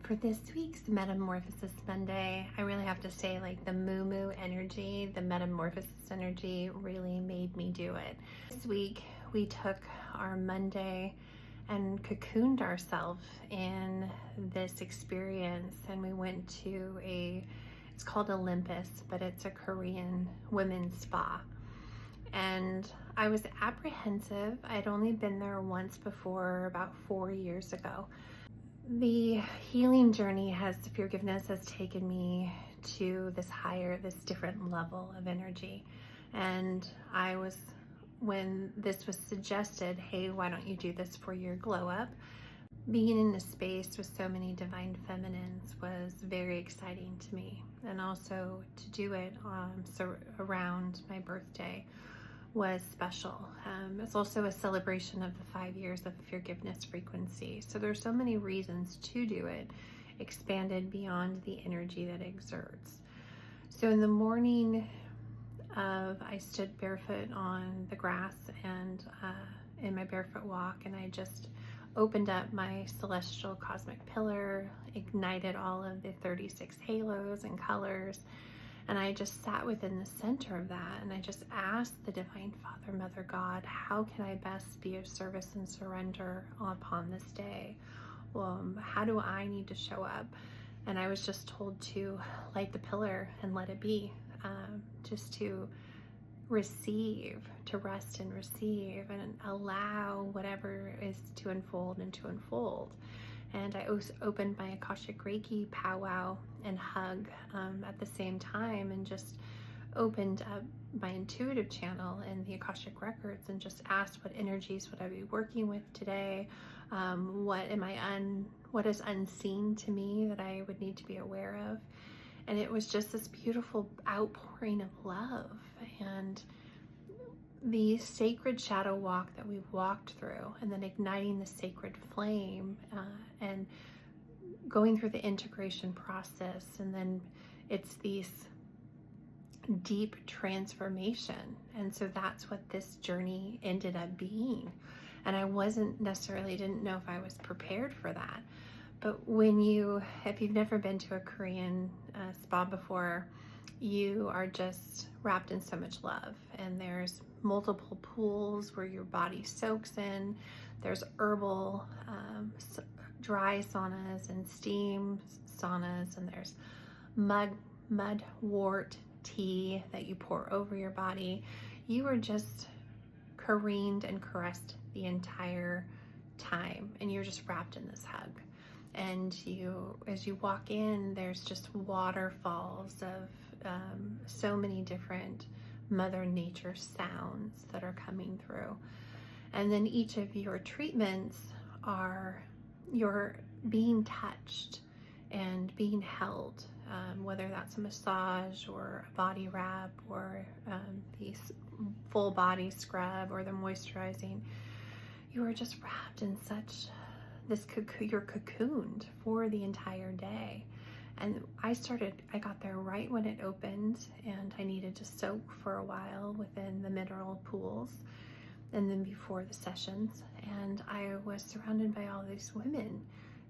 For this week's Metamorphosis Monday, I really have to say, like, the MuMu energy, the Metamorphosis energy really made me do it. This week, we took our Monday and cocooned ourselves in this experience, and we went to it's called Olympus, but it's a Korean women's spa. And I was apprehensive. I'd only been there once before, about 4 years ago. The healing journey forgiveness has taken me to this different level of energy. And when this was suggested, hey, why don't you do this for your glow up? Being in a space with so many divine feminines was very exciting to me. And also to do it around my birthday was special. It's also a celebration of the 5 years of forgiveness frequency. So there's so many reasons to do it, expanded beyond the energy that it exerts. So in the morning I stood barefoot on the grass and in my barefoot walk, and I just opened up my celestial cosmic pillar, ignited all of the 36 halos and colors, and I just sat within the center of that, and I just asked the Divine Father, Mother God, how can I best be of service and surrender upon this day? How do I need to show up? And I was just told to light the pillar and let it be, just to receive, to rest and receive, and allow whatever is to unfold and to unfold. And I opened my Akashic Reiki powwow and hug at the same time, and just opened up my intuitive channel and the Akashic records, and just asked what energies would I be working with today, what is unseen to me that I would need to be aware of. And it was just this beautiful outpouring of love. And the sacred shadow walk that we walked through, and then igniting the sacred flame, and going through the integration process, and then it's these deep transformation. And so that's what this journey ended up being. And I didn't know if I was prepared for that. But if you've never been to a Korean spa before, you are just wrapped in so much love. And there's multiple pools where your body soaks in. There's herbal dry saunas and steam saunas, and there's mudwort tea that you pour over your body. You are just careened and caressed the entire time, and you're just wrapped in this hug. And as you walk in, there's just waterfalls of so many different Mother Nature sounds that are coming through. And then each of your treatments you're being touched and being held, whether that's a massage or a body wrap or the full body scrub or the moisturizing. You are just wrapped in you're cocooned for the entire day. And I got there right when it opened, and I needed to soak for a while within the mineral pools, and then before the sessions. And I was surrounded by all these women,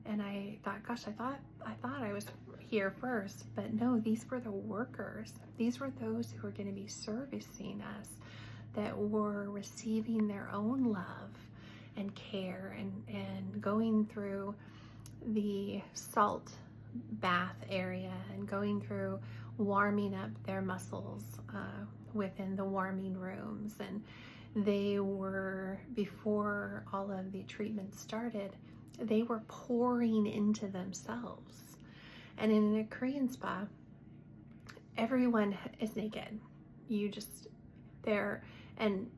and I thought, gosh, I thought I was here first, but no, these were the workers. These were those who were going to be servicing us, that were receiving their own love and care, and going through the salt bath area, and going through warming up their muscles within the warming rooms. And they were, before all of the treatments started, they were pouring into themselves. And in a Korean spa, everyone is naked. And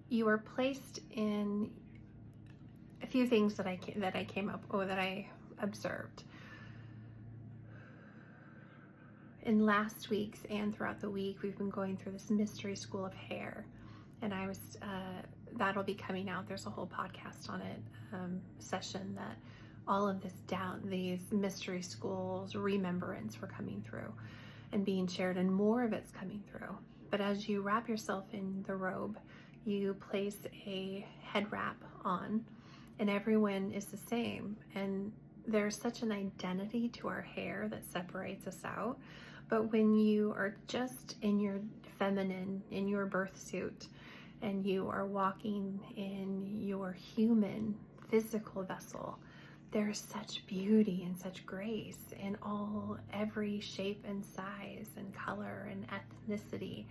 you are placed in a few things that I observed in last week's and throughout the week. We've been going through this mystery school of hair, and that'll be coming out. There's a whole podcast on it, session, that all of these mystery schools remembrance were coming through and being shared, and more of it's coming through. But as you wrap yourself in the robe, you place a head wrap on, and everyone is the same. And there's such an identity to our hair that separates us out. But when you are just in your feminine, in your birth suit, and you are walking in your human physical vessel, there's such beauty and such grace in every shape and size and color and ethnicity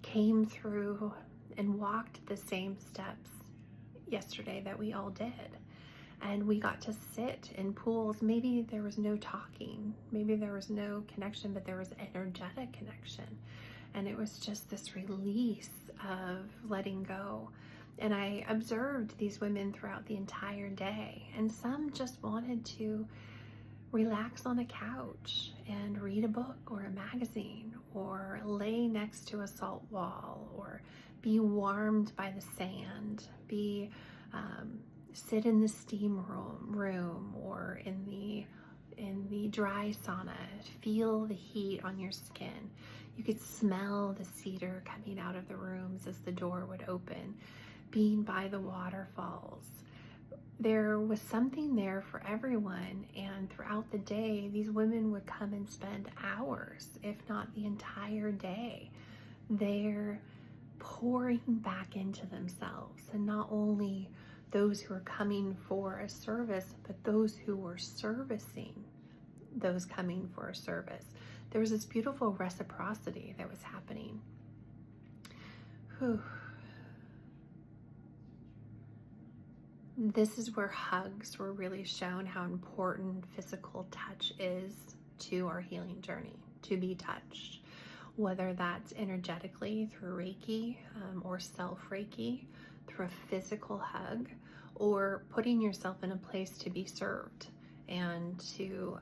came through and walked the same steps yesterday that we all did. And we got to sit in pools. Maybe there was no talking, maybe there was no connection, but there was energetic connection. And it was just this release of letting go. And I observed these women throughout the entire day, and some just wanted to relax on a couch and read a book or a magazine, or lay next to a salt wall, or be warmed by the sand, sit in the steam room or in the dry sauna, feel the heat on your skin. You could smell the cedar coming out of the rooms as the door would open, being by the waterfalls. There was something there for everyone, and throughout the day, these women would come and spend hours, if not the entire day, there pouring back into themselves. And not only those who were coming for a service, but those who were servicing those coming for a service. There was this beautiful reciprocity that was happening. Whew. This is where hugs were really shown how important physical touch is to our healing journey, to be touched, whether that's energetically through Reiki or self-Reiki, through a physical hug, or putting yourself in a place to be served and to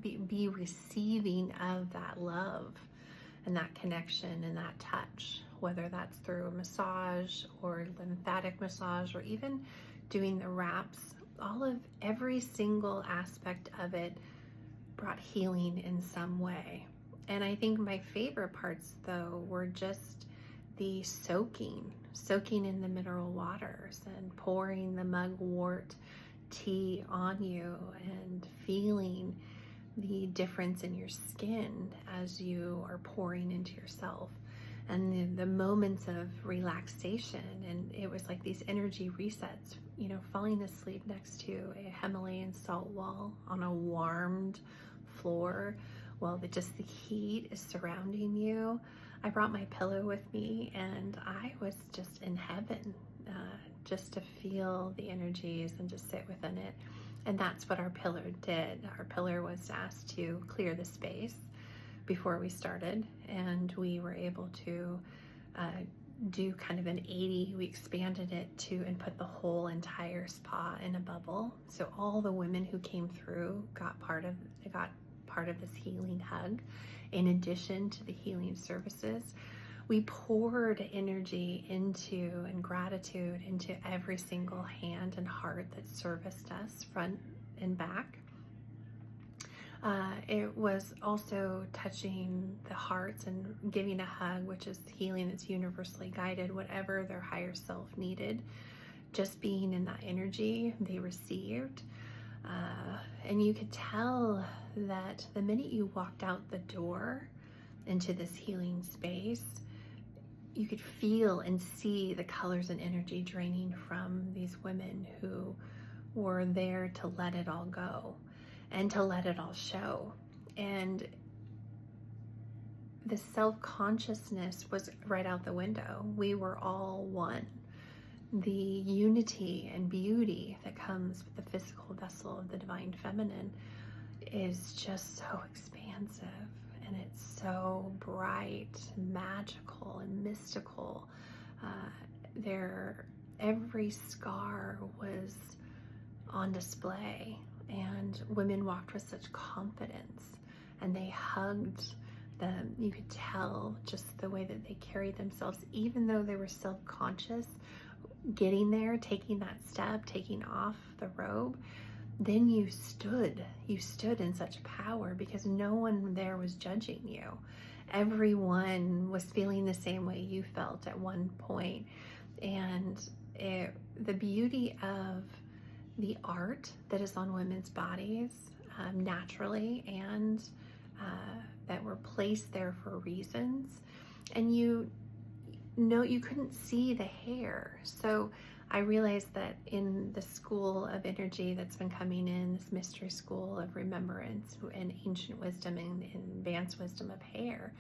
be receiving of that love and that connection and that touch, whether that's through a massage or lymphatic massage, or even doing the wraps. Every single aspect of it brought healing in some way. And I think my favorite parts, though, were just the soaking in the mineral waters and pouring the mugwort tea on you and feeling the difference in your skin as you are pouring into yourself, and the moments of relaxation. And it was like these energy resets, falling asleep next to a Himalayan salt wall on a warmed floor while just the heat is surrounding you. I brought my pillow with me, and I was just in heaven, just to feel the energies and just sit within it. And that's what our pillar did. Our pillar was asked to clear the space before we started, and we were able to do kind of an 80. We expanded it and put the whole entire spa in a bubble. So all the women who came through got part of this healing hug. In addition to the healing services, we poured energy and gratitude into every single hand and heart that serviced us, front and back. It was also touching the hearts and giving a hug, which is healing that's universally guided, whatever their higher self needed. Just being in that energy, they received. And you could tell that the minute you walked out the door into this healing space, you could feel and see the colors and energy draining from these women who were there to let it all go and to let it all show. And the self-consciousness was right out the window. We were all one. The unity and beauty that comes with the physical vessel of the divine feminine is just so expansive, and it's so bright, magical, and mystical. Every scar was on display, and women walked with such confidence, and they hugged them. You could tell just the way that they carried themselves, even though they were self-conscious, getting there, taking that step, taking off the robe. Then you stood in such power because no one there was judging you. Everyone was feeling the same way you felt at one point. And the beauty of the art that is on women's bodies naturally, and that were placed there for reasons. And you couldn't see the hair. So I realized that in the school of energy that's been coming in, this mystery school of remembrance and ancient wisdom and advanced wisdom of hair,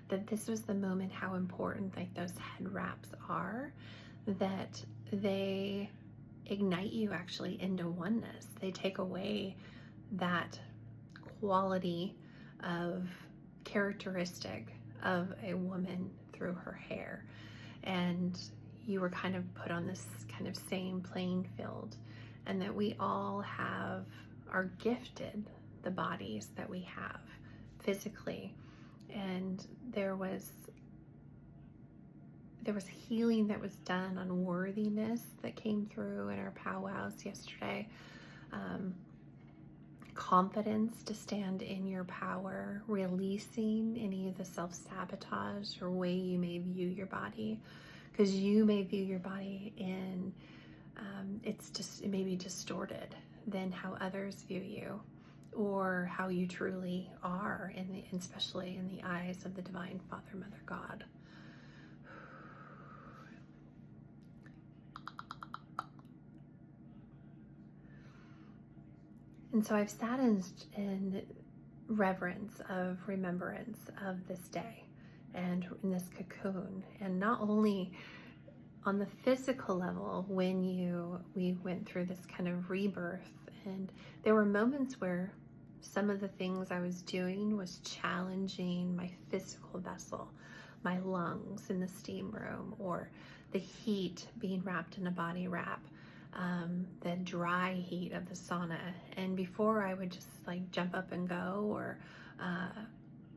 that this was the moment how important like those head wraps are, that they ignite you actually into oneness. They take away that quality of characteristic of a woman through her hair. And you were kind of put on this kind of same playing field, and that we all are gifted the bodies that we have physically. And there was healing that was done on worthiness that came through in our powwows yesterday. Confidence to stand in your power, releasing any of the self-sabotage or way you may view your body, because you may view your body in it may be distorted than how others view you, or how you truly are, especially in the eyes of the Divine Father, Mother, God. And so I've sat in reverence of remembrance of this day and in this cocoon. And not only on the physical level, when we went through this kind of rebirth, and there were moments where some of the things I was doing was challenging my physical vessel, my lungs in the steam room, or the heat being wrapped in a body wrap. The dry heat of the sauna. And before I would just like jump up and go, or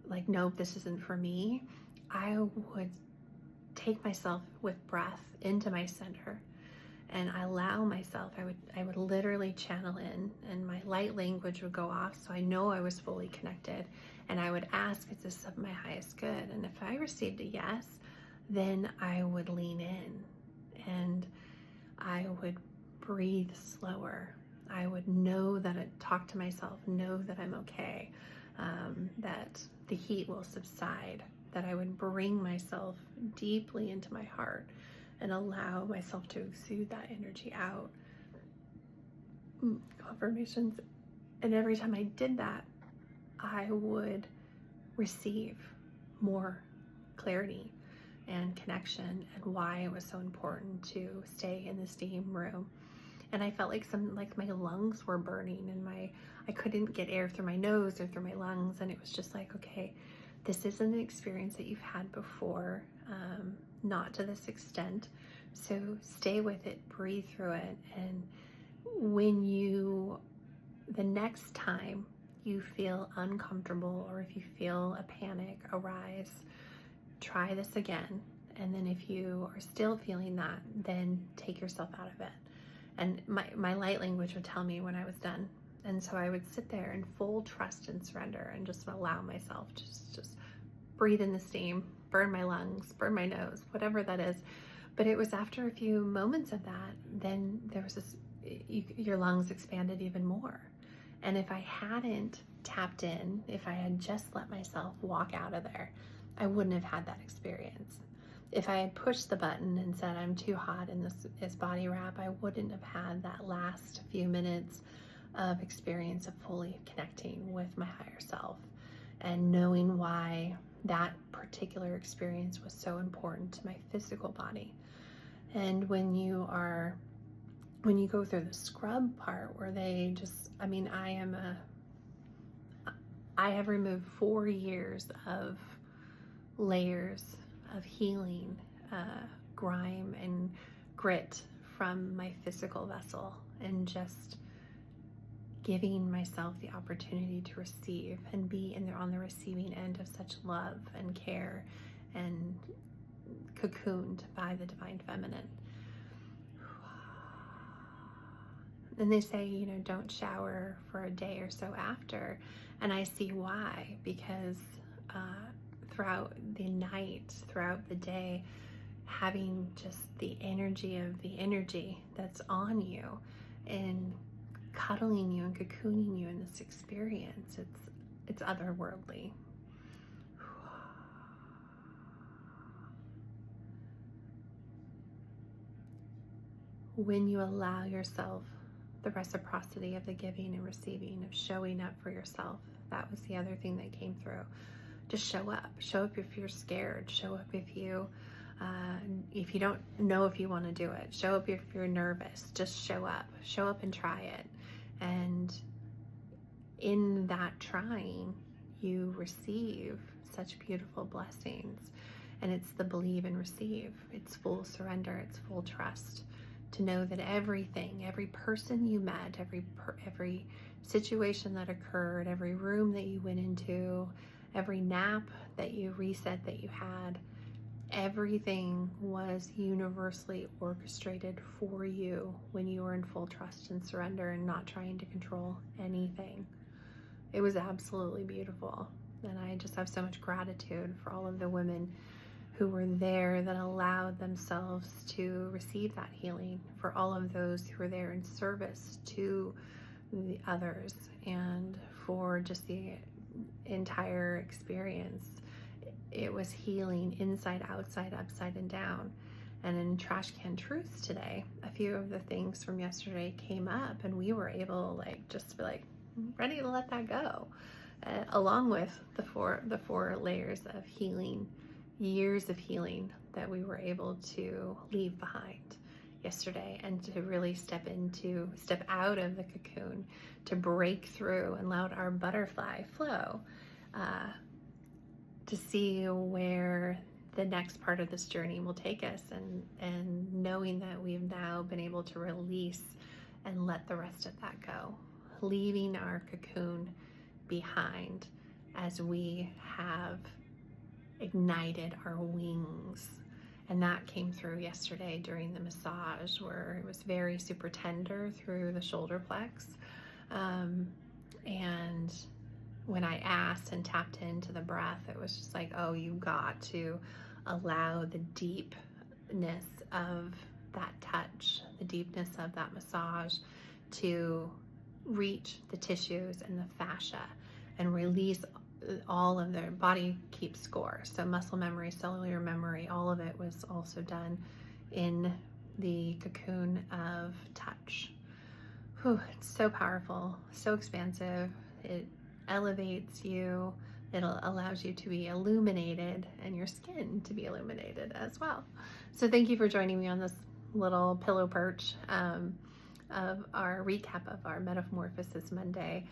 like, nope, this isn't for me, I would take myself with breath into my center and I allow myself, I would literally channel in, and my light language would go off, so I know I was fully connected. And I would ask, is this of my highest good? And if I received a yes, then I would lean in and I would breathe slower. I would know that talk to myself, know that I'm okay, that the heat will subside, that I would bring myself deeply into my heart and allow myself to exude that energy out. Confirmations. And every time I did that, I would receive more clarity and connection, and why it was so important to stay in the steam room. And I felt like my lungs were burning, and I couldn't get air through my nose or through my lungs. And it was just like, okay, this isn't an experience that you've had before, not to this extent. So stay with it, breathe through it. And the next time you feel uncomfortable, or if you feel a panic arise, try this again. And then if you are still feeling that, then take yourself out of it. And my light language would tell me when I was done. And so I would sit there in full trust and surrender and just allow myself to just breathe in the steam, burn my lungs, burn my nose, whatever that is. But it was after a few moments of that, then there was your lungs expanded even more. And if I hadn't tapped in, if I had just let myself walk out of there, I wouldn't have had that experience. If I had pushed the button and said I'm too hot in this body wrap, I wouldn't have had that last few minutes of experience of fully connecting with my higher self and knowing why that particular experience was so important to my physical body. And when you go through the scrub part where they just, I have removed 4 years of layers of healing, grime and grit from my physical vessel, and just giving myself the opportunity to receive and be on the receiving end of such love and care, and cocooned by the Divine Feminine. And they say, don't shower for a day or so after. And I see why, because throughout the night, throughout the day, having just the energy of the energy that's on you, and cuddling you and cocooning you in this experience. It's otherworldly. When you allow yourself the reciprocity of the giving and receiving, of showing up for yourself, that was the other thing that came through. Just show up. Show up if you're scared. Show up if you don't know if you want to do it. Show up if you're nervous. Just show up. Show up and try it. And in that trying, you receive such beautiful blessings. And it's the believe and receive. It's full surrender. It's full trust. To know that everything, every person you met, every situation that occurred, every room that you went into, every nap that you reset that you had, everything was universally orchestrated for you when you were in full trust and surrender and not trying to control anything. It was absolutely beautiful. And I just have so much gratitude for all of the women who were there that allowed themselves to receive that healing, for all of those who were there in service to the others, and for just the entire experience. It was healing inside, outside, upside, and down. And in Trash Can Truths today, a few of the things from yesterday came up, and we were able just to be ready to let that go, along with the four layers of healing, years of healing that we were able to leave behind yesterday, and to really step out of the cocoon, to break through and allow our butterfly flow, to see where the next part of this journey will take us, and knowing that we've now been able to release and let the rest of that go, leaving our cocoon behind as we have ignited our wings. And that came through yesterday during the massage, where it was very super tender through the shoulder plex. And when I asked and tapped into the breath, it was just oh, you got to allow the deepness of that touch, the deepness of that massage, to reach the tissues and the fascia and release all of their body keeps score. So muscle memory, cellular memory, all of it was also done in the cocoon of touch. Whew, it's so powerful, so expansive. It elevates you. It allows you to be illuminated, and your skin to be illuminated as well. So thank you for joining me on this little pillow perch of our recap of our Metamorphosis Monday,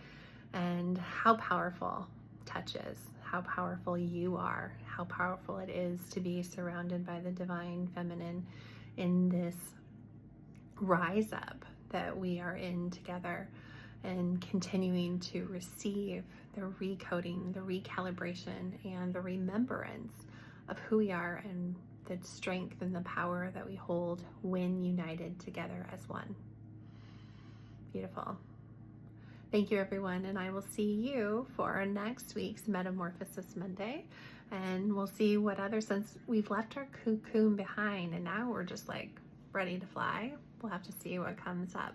and how powerful touch is, how powerful you are, how powerful it is to be surrounded by the divine feminine in this rise up that we are in together, and continuing to receive the recoding, the recalibration, and the remembrance of who we are, and the strength and the power that we hold when united together as one. Beautiful. Thank you, everyone, and I will see you for our next week's Metamorphosis Monday, and we'll see what since we've left our cocoon behind and now we're just ready to fly, we'll have to see what comes up.